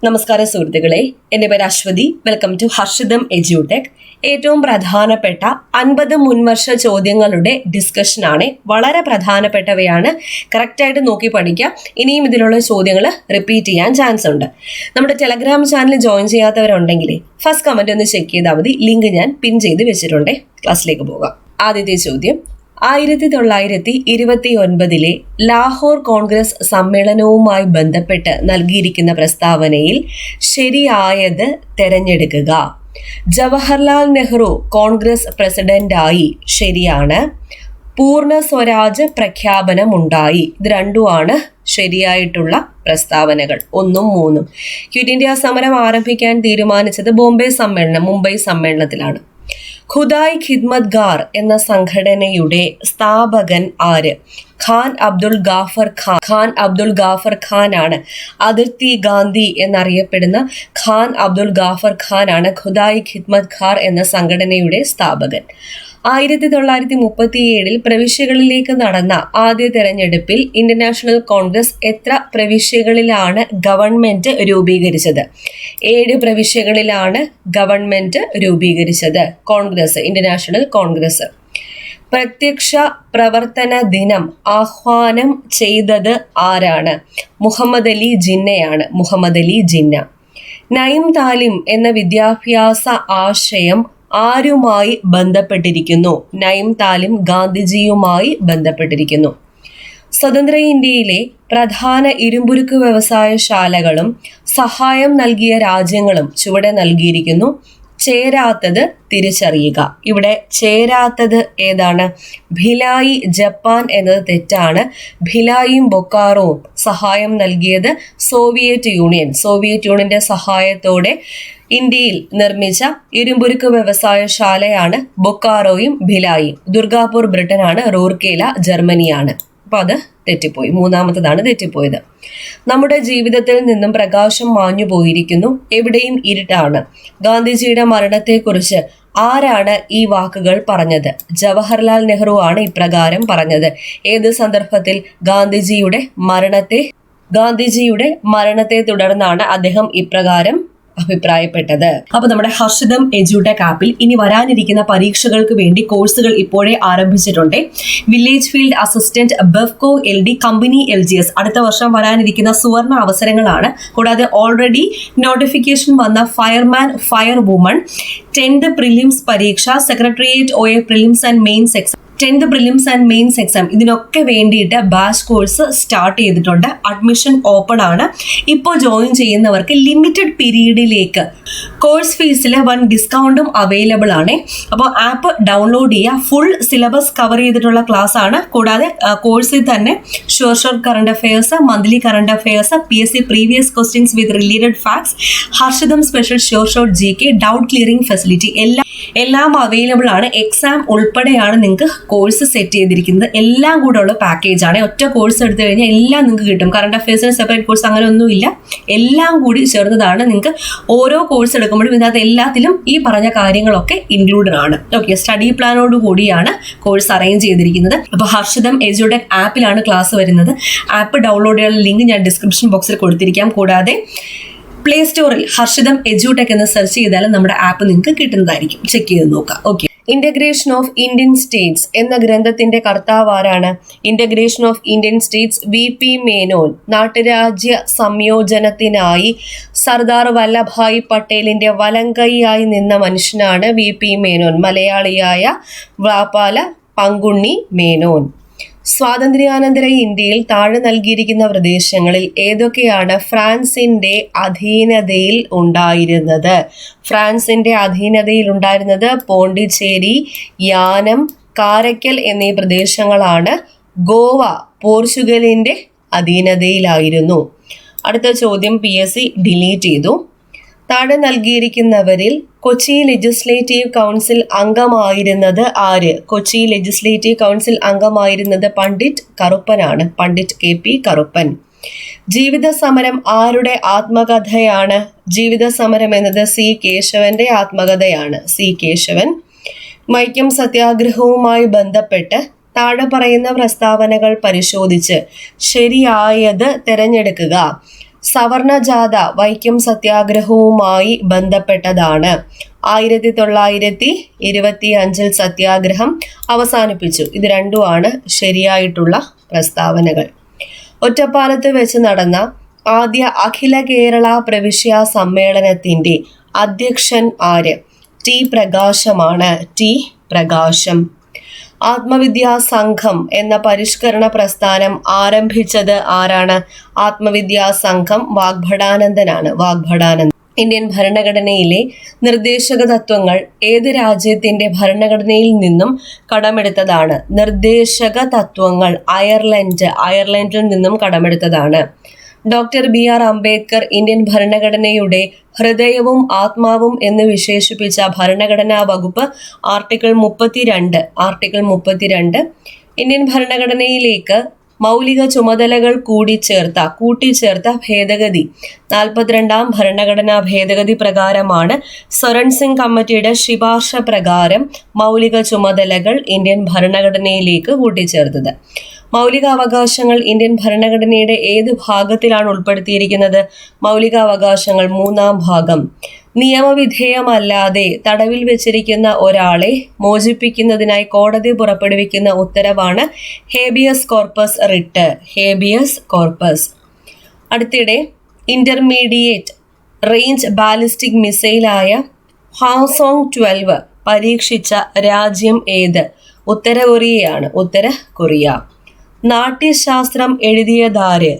നമസ്കാരം സുഹൃത്തുക്കളെ, എൻ്റെ പേര് അശ്വതി. വെൽക്കം ടു ഹർഷിതം എജ്യൂടെക്. ഏറ്റവും പ്രധാനപ്പെട്ട 50 മുൻവർഷ ചോദ്യങ്ങളുടെ ഡിസ്കഷനാണ്. വളരെ പ്രധാനപ്പെട്ടവയാണ്. കറക്റ്റായിട്ട് നോക്കി പഠിക്കുക. ഇനിയും ഇതിലുള്ള ചോദ്യങ്ങൾ റിപ്പീറ്റ് ചെയ്യാൻ ചാൻസ് ഉണ്ട്. നമ്മുടെ ടെലഗ്രാം ചാനൽ ജോയിൻ ചെയ്യാത്തവരുണ്ടെങ്കിൽ ഫസ്റ്റ് കമൻറ്റ് ഒന്ന് ചെക്ക് ചെയ്താൽ മതി. ലിങ്ക് ഞാൻ പിൻ ചെയ്ത് വെച്ചിട്ടുണ്ട്. ക്ലാസ്സിലേക്ക് പോകാം. ആദ്യത്തെ ചോദ്യം, 1929 ലാഹോർ കോൺഗ്രസ് സമ്മേളനവുമായി ബന്ധപ്പെട്ട് നൽകിയിരിക്കുന്ന പ്രസ്താവനയിൽ ശരിയായത് തെരഞ്ഞെടുക്കുക. ജവഹർലാൽ നെഹ്റു കോൺഗ്രസ് പ്രസിഡന്റായി. ശരിയാണ്. പൂർണ്ണ സ്വരാജ് പ്രഖ്യാപനമുണ്ടായി. ഇത് രണ്ടുമാണ് ശരിയായിട്ടുള്ള പ്രസ്താവനകൾ, 1ഉം 3ഉം. ക്വിറ്റ് ഇന്ത്യ സമരം ആരംഭിക്കാൻ തീരുമാനിച്ചത് മുംബൈ സമ്മേളനത്തിലാണ്. ഖുദായ് ഖിദ്മത്ഗാർ എന്ന സംഘടനയുടെ സ്ഥാപകൻ ആര്? ഖാൻ അബ്ദുൽ ഗാഫർ ഖാൻ ആണ്. അതിർത്തി ഗാന്ധി എന്നറിയപ്പെടുന്ന ഖാൻ അബ്ദുൽ ഗാഫർ ഖാൻ ആണ് ഖുദായ് ഖിദ്മത്ഗാർ എന്ന സംഘടനയുടെ സ്ഥാപകൻ. 1937 പ്രവിശ്യകളിലേക്ക് നടന്ന ആദ്യ തെരഞ്ഞെടുപ്പിൽ ഇന്ത്യൻ നാഷണൽ കോൺഗ്രസ് എത്ര പ്രവിശ്യകളിലാണ് ഗവൺമെന്റ് രൂപീകരിച്ചത്? 7 പ്രവിശ്യകളിലാണ് ഗവൺമെന്റ് രൂപീകരിച്ചത്. Indian national Congress. പ്രത്യക്ഷ പ്രവർത്തന ദിനം ആഹ്വാനം ചെയ്തത് ആരാണ്? മുഹമ്മദ് അലി ജിന്ന. നയിം താലിം എന്ന വിദ്യാഭ്യാസ ആശയം ആരുമായി ബന്ധപ്പെട്ടിരിക്കുന്നു? നയിം താലിം ഗാന്ധിജിയുമായി ബന്ധപ്പെട്ടിരിക്കുന്നു. സ്വതന്ത്ര ഇന്ത്യയിലെ പ്രധാന ഇരുമ്പുരുക്ക് വ്യവസായശാലകളും സഹായം നൽകിയ രാജ്യങ്ങളും ചുവടെ നൽകിയിരിക്കുന്നു. ചേരാത്തത് തിരിച്ചറിയുക. ഇവിടെ ചേരാത്തത് ഏതാണ്? ഭിലായി ജപ്പാൻ എന്നത് തെറ്റാണ്. ഭിലായിയും ബൊക്കാറോവും സഹായം നൽകിയത് സോവിയറ്റ് യൂണിയന്റെ സഹായത്തോടെ ഇന്ത്യയിൽ നിർമ്മിച്ച ഇരുമ്പുരുക്ക് വ്യവസായശാലയാണ് ബൊക്കാറോയും ഭിലായിയും. ദുർഗാപൂർ ബ്രിട്ടനാണ്, റൂർക്കേല ജർമ്മനിയാണ്. അപ്പൊ അത് തെറ്റിപ്പോയി. 3ാമത്തതാണ് തെറ്റിപ്പോയത്. നമ്മുടെ ജീവിതത്തിൽ നിന്നും പ്രകാശം മാഞ്ഞു പോയിരിക്കുന്നു, എവിടെയും ഇരുട്ടാണ്. ഗാന്ധിജിയുടെ മരണത്തെക്കുറിച്ച് ആരാണ് ഈ വാക്കുകൾ പറഞ്ഞത്? ജവഹർലാൽ നെഹ്റു ആണ് ഇപ്രകാരം പറഞ്ഞത്. ഏത് സന്ദർഭത്തിൽ? ഗാന്ധിജിയുടെ മരണത്തെ തുടർന്നാണ് അദ്ദേഹം ഇപ്രകാരം അഭിപ്രായപ്പെട്ടത്. അപ്പൊ നമ്മുടെ ഹർഷിതം എജ്യൂടെക് ആപ്പിൽ ഇനി വരാനിരിക്കുന്ന പരീക്ഷകൾക്ക് വേണ്ടി കോഴ്സുകൾ ഇപ്പോഴേ ആരംഭിച്ചിട്ടുണ്ട്. Village field assistant, Bevco LD, company LGS അടുത്ത വർഷം വരാനിരിക്കുന്ന സുവർണ അവസരങ്ങളാണ്. കൂടാതെ ഓൾറെഡി നോട്ടിഫിക്കേഷൻ വന്ന fireman, fire woman, 10th prelims പരീക്ഷ, secretariat OA prelims and mains exam, 10th prelims and mains exam, ഇതിനൊക്കെ വേണ്ടിയിട്ട് ബാച്ച് കോഴ്സ് സ്റ്റാർട്ട് ചെയ്തിട്ടുണ്ട്. അഡ്മിഷൻ ഓപ്പൺ ആണ്. ഇപ്പോൾ ജോയിൻ ചെയ്യുന്നവർക്ക് ലിമിറ്റഡ് പീരീഡിലേക്ക് കോഴ്സ് ഫീസിൽ 1 ഡിസ്കൗണ്ടും അവൈലബിൾ ആണ്. അപ്പോൾ ആപ്പ് ഡൗൺലോഡ് ചെയ്യുക. ഫുൾ സിലബസ് കവർ ചെയ്തിട്ടുള്ള ക്ലാസ് ആണ്. കൂടാതെ കോഴ്സിൽ തന്നെ short current affairs, monthly current affairs, PSC previous questions with related facts, Harshitham special short GK, doubt clearing facility എല്ലാം അവൈലബിൾ ആണ്. എക്സാം ഉൾപ്പെടെയാണ് നിങ്ങൾക്ക് കോഴ്സ് സെറ്റ് ചെയ്തിരിക്കുന്നത്. എല്ലാം കൂടെ ഉള്ള പാക്കേജ് ആണ്. ഒറ്റ കോഴ്സ് എടുത്തു കഴിഞ്ഞാൽ എല്ലാം നിങ്ങൾക്ക് കിട്ടും. കറണ്ട് അഫയേഴ്സിന് സെപ്പറേറ്റ് കോഴ്സ് അങ്ങനെ ഒന്നുമില്ല. എല്ലാം കൂടി ചേർന്നതാണ്. നിങ്ങൾക്ക് ഓരോ കോഴ്സ് എടുക്കുമ്പോഴും ഇതിനകത്ത് എല്ലാത്തിലും ഈ പറഞ്ഞ കാര്യങ്ങളൊക്കെ ഇൻക്ലൂഡഡ് ആണ്. ഓക്കെ, സ്റ്റഡി പ്ലാനോട് കൂടിയാണ് കോഴ്സ് അറേഞ്ച് ചെയ്തിരിക്കുന്നത്. അപ്പോൾ ഹർഷിതം എജ്യൂടെക് ആപ്പിലാണ് ക്ലാസ് വരുന്നത്. ആപ്പ് ഡൗൺലോഡ് ചെയ്യാനുള്ള ലിങ്ക് ഞാൻ ഡിസ്ക്രിപ്ഷൻ ബോക്സിൽ കൊടുത്തിരിക്കാം. കൂടാതെ പ്ലേ സ്റ്റോറിൽ ഹർഷിതം എജ്യൂടെക് എന്ന് സെർച്ച് ചെയ്താലും നമ്മുടെ ആപ്പ് നിങ്ങൾക്ക് കിട്ടുന്നതായിരിക്കും. ചെക്ക് ചെയ്ത് നോക്കാം. Okay. Integration of Indian states എന്ന ഗ്രന്ഥത്തിന്റെ കർത്താവ് ആരാണ്? Integration of Indian states VP Menon. നാട്ടുരാജ്യ സംയോജനത്തിനായി സർദാർ വല്ലഭായ് പട്ടേലിന്റെ വലങ്കൈയായി നിന്ന മനുഷ്യനാണ് VP മേനോൻ. മലയാളിയായ വ്ളാപ്പാല പങ്കുണ്ണി മേനോൻ. സ്വാതന്ത്ര്യാനന്തര ഇന്ത്യയിൽ താഴെ നൽകിയിരിക്കുന്ന പ്രദേശങ്ങളിൽ ഏതൊക്കെയാണ് ഫ്രാൻസിന്റെ അധീനതയിൽ ഉണ്ടായിരുന്നത്? പോണ്ടിച്ചേരി, യാനം, കാരയ്ക്കൽ എന്നീ പ്രദേശങ്ങളാണ്. ഗോവ പോർച്ചുഗലിന്റെ അധീനതയിലായിരുന്നു. അടുത്ത ചോദ്യം PSC ഡിലീറ്റ് ചെയ്തു. താഴെ നൽകിയിരിക്കുന്നവരിൽ കൊച്ചി ലെജിസ്ലേറ്റീവ് കൗൺസിൽ അംഗമായിരുന്നത് ആര്? കൊച്ചി ലെജിസ്ലേറ്റീവ് കൗൺസിൽ അംഗമായിരുന്നത് പണ്ഡിറ്റ് കറുപ്പനാണ്. പണ്ഡിറ്റ് KP കറുപ്പൻ. ജീവിത സമരം ആരുടെ ആത്മകഥയാണ്? ജീവിത സമരം എന്നത് C കേശവന്റെ ആത്മകഥയാണ്. C കേശവൻ. വൈക്കം സത്യാഗ്രഹവുമായി ബന്ധപ്പെട്ട് താഴെ പറയുന്ന പ്രസ്താവനകൾ പരിശോധിച്ച് ശരിയായത് തിരഞ്ഞെടുക്കുക. സവർണജാഥ വൈക്കം സത്യാഗ്രഹവുമായി ബന്ധപ്പെട്ടതാണ്. 1925 സത്യാഗ്രഹം അവസാനിപ്പിച്ചു. ഇത് രണ്ടുമാണ് ശരിയായിട്ടുള്ള പ്രസ്താവനകൾ. ഒറ്റപ്പാലത്ത് വെച്ച് നടന്ന ആദ്യ അഖില കേരള പ്രവിശ്യ സമ്മേളനത്തിന്റെ അധ്യക്ഷൻ ആര്? ടി പ്രകാശമാണ്. ടി പ്രകാശം. ആത്മവിദ്യാ സംഘം എന്ന പരിഷ്കരണ പ്രസ്ഥാനം ആരംഭിച്ചത് ആരാണ്? ആത്മവിദ്യാ സംഘം വാഗ്ഭടാനന്ദനാണ്. വാഗ്ഭടാനന്ദൻ. ഇന്ത്യൻ ഭരണഘടനയിലെ നിർദ്ദേശക തത്വങ്ങൾ ഏത് രാജ്യത്തിന്റെ ഭരണഘടനയിൽ നിന്നും കടമെടുത്തതാണ്? നിർദ്ദേശക തത്വങ്ങൾ അയർലൻഡിൽ നിന്നും കടമെടുത്തതാണ്. ഡോക്ടർ BR അംബേദ്കർ ഇന്ത്യൻ ഭരണഘടനയുടെ ഹൃദയവും ആത്മാവും എന്ന് വിശേഷിപ്പിച്ച ഭരണഘടനാ വകുപ്പ് ആർട്ടിക്കിൾ 32. ഇന്ത്യൻ ഭരണഘടനയിലേക്ക് മൗലിക ചുമതലകൾ കൂട്ടിച്ചേർത്ത ഭേദഗതി 42ാം ഭരണഘടനാ ഭേദഗതി പ്രകാരമാണ് സൊറൻ സിംഗ് കമ്മിറ്റിയുടെ ശുപാർശ പ്രകാരം മൗലിക ചുമതലകൾ ഇന്ത്യൻ ഭരണഘടനയിലേക്ക് കൂട്ടിച്ചേർത്തത്. മൗലികാവകാശങ്ങൾ ഇന്ത്യൻ ഭരണഘടനയുടെ ഏത് ഭാഗത്തിലാണ് ഉൾപ്പെടുത്തിയിരിക്കുന്നത്? മൗലികാവകാശങ്ങൾ 3-ാം ഭാഗം. നിയമവിധേയമല്ലാതെ തടവിൽ വെച്ചിരിക്കുന്ന ഒരാളെ മോചിപ്പിക്കുന്നതിനായി കോടതി പുറപ്പെടുവിക്കുന്ന ഉത്തരവാണ് habeas corpus writ. Habeas corpus. അടുത്തിടെ ഇന്റർമീഡിയറ്റ് റേഞ്ച് ബാലിസ്റ്റിക് മിസൈലായ ഹ്വാസോങ് 12 പരീക്ഷിച്ച രാജ്യം ഏത്? ഉത്തര കൊറിയയാണ്. ഉത്തര കൊറിയ. നാട്യശാസ്ത്രം എഴുതിയതാര്?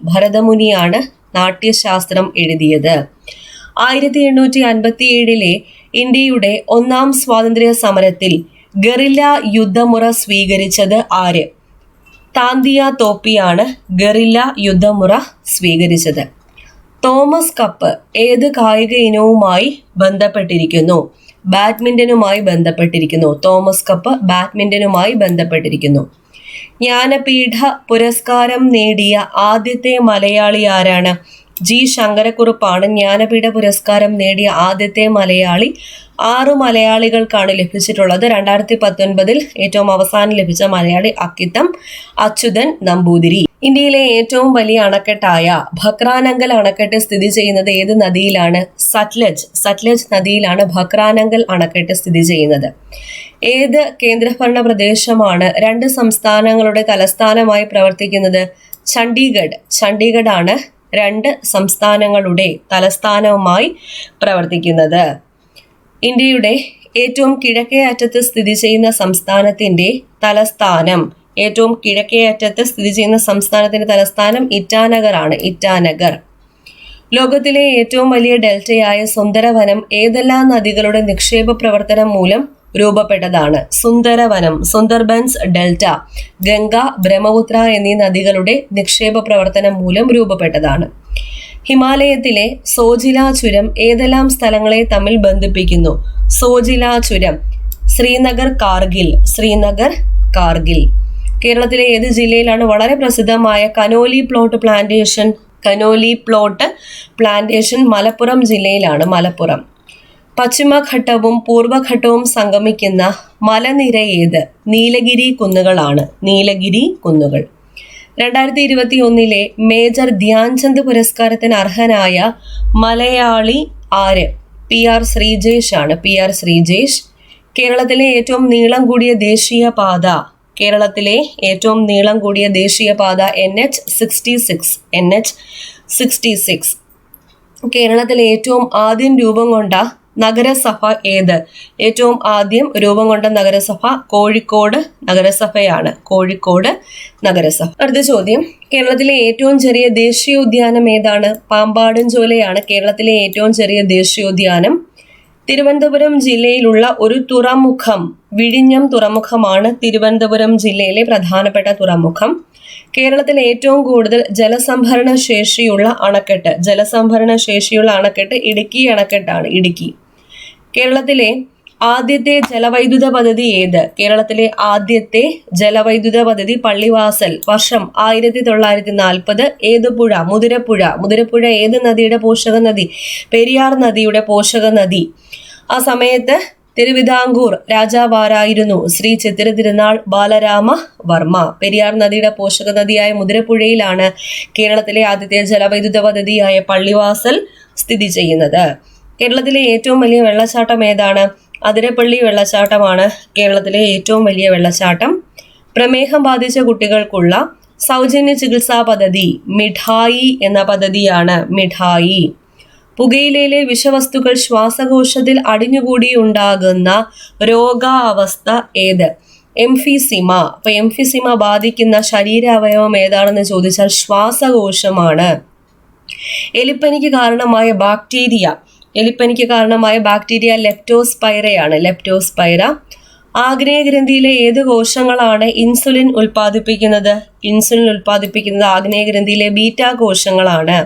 ഭരതമുനിയാണ് നാട്യശാസ്ത്രം എഴുതിയത്. 1857 ഇന്ത്യയുടെ 1-ാം സ്വാതന്ത്ര്യ സമരത്തിൽ ഗറില്ല യുദ്ധമുറ സ്വീകരിച്ചത് ആര്? താന്തിയ തോപ്പിയാണ് ഗറില്ല യുദ്ധമുറ സ്വീകരിച്ചത്. തോമസ് കപ്പ് ഏത് കായിക ഇനവുമായി ബന്ധപ്പെട്ടിരിക്കുന്നു? ബാഡ്മിന്റനുമായി ബന്ധപ്പെട്ടിരിക്കുന്നു. തോമസ് കപ്പ് ബാഡ്മിന്റനുമായി ബന്ധപ്പെട്ടിരിക്കുന്നു. ജ്ഞാനപീഠ പുരസ്കാരം നേടിയ ആദ്യത്തെ മലയാളി ആരാണ്? ജി ശങ്കരക്കുറുപ്പാണ് ജ്ഞാനപീഠ പുരസ്കാരം നേടിയ ആദ്യത്തെ മലയാളി. 6 മലയാളികൾക്കാണ് ലഭിച്ചിട്ടുള്ളത്. 2019 ഏറ്റവും അവസാനം ലഭിച്ച മലയാളി അക്കിത്തം അച്യുതൻ നമ്പൂതിരി. ഇന്ത്യയിലെ ഏറ്റവും വലിയ അണക്കെട്ടായ ഭക്രാനങ്കൽ അണക്കെട്ട് സ്ഥിതി ചെയ്യുന്നത് ഏത് നദിയിലാണ്? സത്ലജ് നദിയിലാണ് ഭക്രാനങ്കൽ അണക്കെട്ട് സ്ഥിതി ചെയ്യുന്നത്. ഏത് കേന്ദ്രഭരണ പ്രദേശമാണ് 2 സംസ്ഥാനങ്ങളുടെ തലസ്ഥാനമായി പ്രവർത്തിക്കുന്നത്? ചണ്ഡീഗഡ് ആണ് 2 സംസ്ഥാനങ്ങളുടെ തലസ്ഥാനവുമായി പ്രവർത്തിക്കുന്നത്. ഇന്ത്യയുടെ ഏറ്റവും കിഴക്കേ അറ്റത്ത് സ്ഥിതി ചെയ്യുന്ന സംസ്ഥാനത്തിന്റെ തലസ്ഥാനം ഇറ്റാനഗർ ആണ്. ഇറ്റാനഗർ. ലോകത്തിലെ ഏറ്റവും വലിയ ഡെൽറ്റയായ സുന്ദരവനം ഏതെല്ലാം നദികളുടെ നിക്ഷേപ പ്രവർത്തനം മൂലം രൂപപ്പെട്ടതാണ്? സുന്ദർബൻസ് ഡെൽറ്റ, ഗംഗ, ബ്രഹ്മപുത്ര എന്നീ നദികളുടെ നിക്ഷേപ പ്രവർത്തനം മൂലം രൂപപ്പെട്ടതാണ്. ഹിമാലയത്തിലെ സോജില ചുരം ഏതെല്ലാം സ്ഥലങ്ങളെ തമ്മിൽ ബന്ധിപ്പിക്കുന്നു? സോജില ചുരം ശ്രീനഗർ കാർഗിൽ. കേരളത്തിലെ ഏത് ജില്ലയിലാണ് വളരെ പ്രസിദ്ധമായ കനോലി പ്ലോട്ട് പ്ലാന്റേഷൻ? മലപ്പുറം ജില്ലയിലാണ്. മലപ്പുറം. പശ്ചിമഘട്ടവും പൂർവഘട്ടവും സംഗമിക്കുന്ന മലനിര ഏത്? നീലഗിരി കുന്നുകളാണ്. നീലഗിരി കുന്നുകൾ. 2021 മേജർ ധ്യാൻചന്ദ് പുരസ്കാരത്തിന് അർഹനായ മലയാളി ആര്? PR ശ്രീജേഷ് ആണ്. PR ശ്രീജേഷ്. കേരളത്തിലെ ഏറ്റവും നീളം കൂടിയ ദേശീയപാത NH 66. കേരളത്തിലെ ഏറ്റവും ആദ്യം രൂപം കൊണ്ട നഗരസഭ ഏത്? ഏറ്റവും ആദ്യം രൂപം കൊണ്ട നഗരസഭ കോഴിക്കോട് നഗരസഭയാണ്. കോഴിക്കോട് നഗരസഭ. അടുത്ത ചോദ്യം, കേരളത്തിലെ ഏറ്റവും ചെറിയ ദേശീയോദ്യാനം ഏതാണ്? പാമ്പാടുംചോലയാണ് കേരളത്തിലെ ഏറ്റവും ചെറിയ ദേശീയോദ്യാനം. തിരുവനന്തപുരം ജില്ലയിലുള്ള ഒരു തുറമുഖം വിഴിഞ്ഞം തുറമുഖമാണ് തിരുവനന്തപുരം ജില്ലയിലെ പ്രധാനപ്പെട്ട തുറമുഖം. കേരളത്തിലെ ഏറ്റവും കൂടുതൽ ജലസംഭരണ ശേഷിയുള്ള അണക്കെട്ട് ഇടുക്കി അണക്കെട്ടാണ്. ഇടുക്കി. കേരളത്തിലെ ആദ്യത്തെ ജലവൈദ്യുത പദ്ധതി ഏത്? കേരളത്തിലെ ആദ്യത്തെ ജലവൈദ്യുത പദ്ധതി പള്ളിവാസൽ. വർഷം 1940. ഏത് പുഴ? മുതിരപ്പുഴ ഏത് നദിയുടെ പോഷക നദി? പെരിയാർ നദിയുടെ പോഷക നദി. ആ സമയത്ത് തിരുവിതാംകൂർ രാജാവാരായിരുന്നു? ശ്രീ ചിത്തിര തിരുനാൾ ബാലരാമ വർമ്മ. പെരിയാർ നദിയുടെ പോഷക നദിയായ മുതിരപ്പുഴയിലാണ് കേരളത്തിലെ ആദ്യത്തെ ജലവൈദ്യുത പദ്ധതിയായ പള്ളിവാസൽ സ്ഥിതി ചെയ്യുന്നത്. കേരളത്തിലെ ഏറ്റവും വലിയ വെള്ളച്ചാട്ടം ഏതാണ്? അതിരപ്പള്ളി വെള്ളച്ചാട്ടമാണ് കേരളത്തിലെ ഏറ്റവും വലിയ വെള്ളച്ചാട്ടം. പ്രമേഹം ബാധിച്ച കുട്ടികൾക്കുള്ള സൗജന്യ ചികിത്സാ പദ്ധതി മിഠായി എന്ന പദ്ധതിയാണ്. മിഠായി. പുകയിലയിലെ വിഷവസ്തുക്കൾ ശ്വാസകോശത്തിൽ അടിഞ്ഞുകൂടിയുണ്ടാകുന്ന രോഗാവസ്ഥ ഏത്? എംഫിസിമ. അപ്പൊ എംഫിസിമ ബാധിക്കുന്ന ശരീരാവയവം ഏതാണെന്ന് ചോദിച്ചാൽ ശ്വാസകോശമാണ്. എലിപ്പനിക്ക് കാരണമായ ബാക്ടീരിയ ലെപ്റ്റോസ്പൈറയാണ്. ലെപ്റ്റോസ്പൈറ. ആഗ്നേയഗ്രന്ഥിയിലെ ഏത് കോശങ്ങളാണ് ഇൻസുലിൻ ഉൽപ്പാദിപ്പിക്കുന്നത്? ഇൻസുലിൻ ഉൽപ്പാദിപ്പിക്കുന്നത് ആഗ്നേയഗ്രന്ഥിയിലെ ബീറ്റാ കോശങ്ങളാണ്.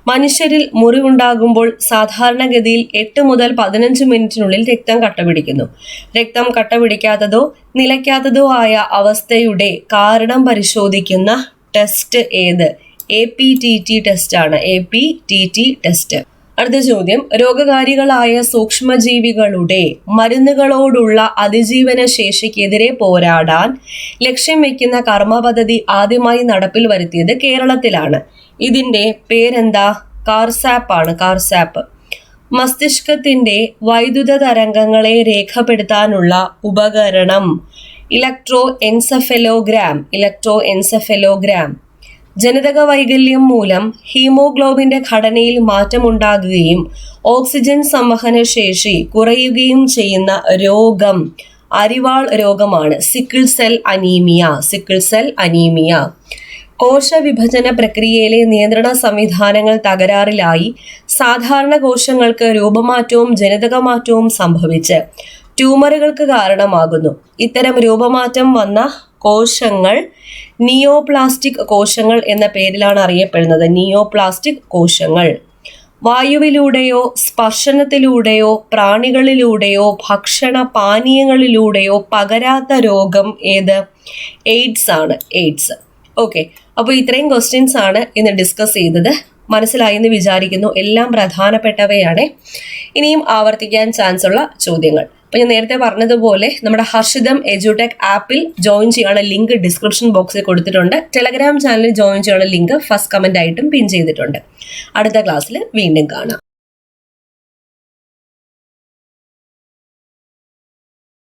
മനുഷ്യരിൽ മുറിവുണ്ടാകുമ്പോൾ സാധാരണഗതിയിൽ 8 മുതൽ 15 മിനിറ്റിനുള്ളിൽ രക്തം കട്ടപിടിക്കുന്നു. രക്തം കട്ടപിടിക്കാത്തതോ നിലയ്ക്കാത്തതോ ആയ അവസ്ഥയുടെ കാരണം പരിശോധിക്കുന്ന ടെസ്റ്റ് ഏത്? APTT ടെസ്റ്റ് ആണ്. APTT test. അടുത്ത ചോദ്യം, രോഗകാരികളായ സൂക്ഷ്മജീവികളുടെ മരുന്നുകളോടുള്ള അതിജീവന ശേഷിക്കെതിരെ പോരാടാൻ ലക്ഷ്യം വെക്കുന്ന കർമ്മ പദ്ധതി ആദ്യമായി നടപ്പിൽ വരുത്തിയത് കേരളത്തിലാണ്. ഇതിന്റെ പേരെന്താ? കാർസാപ്പ് ആണ്. കാർസാപ്പ്. മസ്തിഷ്കത്തിന്റെ വൈദ്യുത തരംഗങ്ങളെ രേഖപ്പെടുത്താനുള്ള ഉപകരണം ഇലക്ട്രോ എൻസെഫലോഗ്രാം. ജനിതക വൈകല്യം മൂലം ഹീമോഗ്ലോബിന്റെ ഘടനയിൽ മാറ്റമുണ്ടാകുകയും ഓക്സിജൻ സംവഹന ശേഷി കുറയുകയും ചെയ്യുന്ന രോഗം അരിവാൾ രോഗമാണ്. Sickle cell anaemia. കോശവിഭജന പ്രക്രിയയിലെ നിയന്ത്രണ സംവിധാനങ്ങൾ തകരാറിലായി സാധാരണ കോശങ്ങൾക്ക് രൂപമാറ്റവും ജനിതകമാറ്റവും സംഭവിച്ച് ട്യൂമറുകൾക്ക് കാരണമാകുന്നു. ഇത്തരം രൂപമാറ്റം വന്ന കോശങ്ങൾ നിയോപ്ലാസ്റ്റിക് കോശങ്ങൾ എന്ന പേരിലാണ് അറിയപ്പെടുന്നത്. നിയോപ്ലാസ്റ്റിക് കോശങ്ങൾ. വായുവിലൂടെയോ സ്പർശനത്തിലൂടെയോ പ്രാണികളിലൂടെയോ ഭക്ഷണ പാനീയങ്ങളിലൂടെയോ പകരാത്ത രോഗം ഏത്? എയ്ഡ്സ് ആണ്. എയ്ഡ്സ്. ഓക്കെ, അപ്പോൾ ഇത്രയും ക്വസ്റ്റ്യൻസ് ആണ് ഇന്ന് ഡിസ്കസ് ചെയ്തത്. മനസ്സിലായി എന്ന് വിചാരിക്കുന്നു. എല്ലാം പ്രധാനപ്പെട്ടവയാണ്. ഇനിയും ആവർത്തിക്കാൻ ചാൻസ് ഉള്ള ചോദ്യങ്ങൾ. അപ്പോൾ ഞാൻ നേരത്തെ പറഞ്ഞതുപോലെ നമ്മുടെ ഹർഷിതം എഡ്യൂടെക് ആപ്പിൽ ജോയിൻ ചെയ്യാനുള്ള ലിങ്ക് ഡിസ്ക്രിപ്ഷൻ ബോക്സിൽ കൊടുത്തിട്ടുണ്ട്. ടെലഗ്രാം ചാനലിൽ ജോയിൻ ചെയ്യാനുള്ള ലിങ്ക് ഫസ്റ്റ് കമന്റ് ആയിട്ടും പിൻ ചെയ്തിട്ടുണ്ട്. അടുത്ത ക്ലാസ്സിൽ വീണ്ടും കാണാം.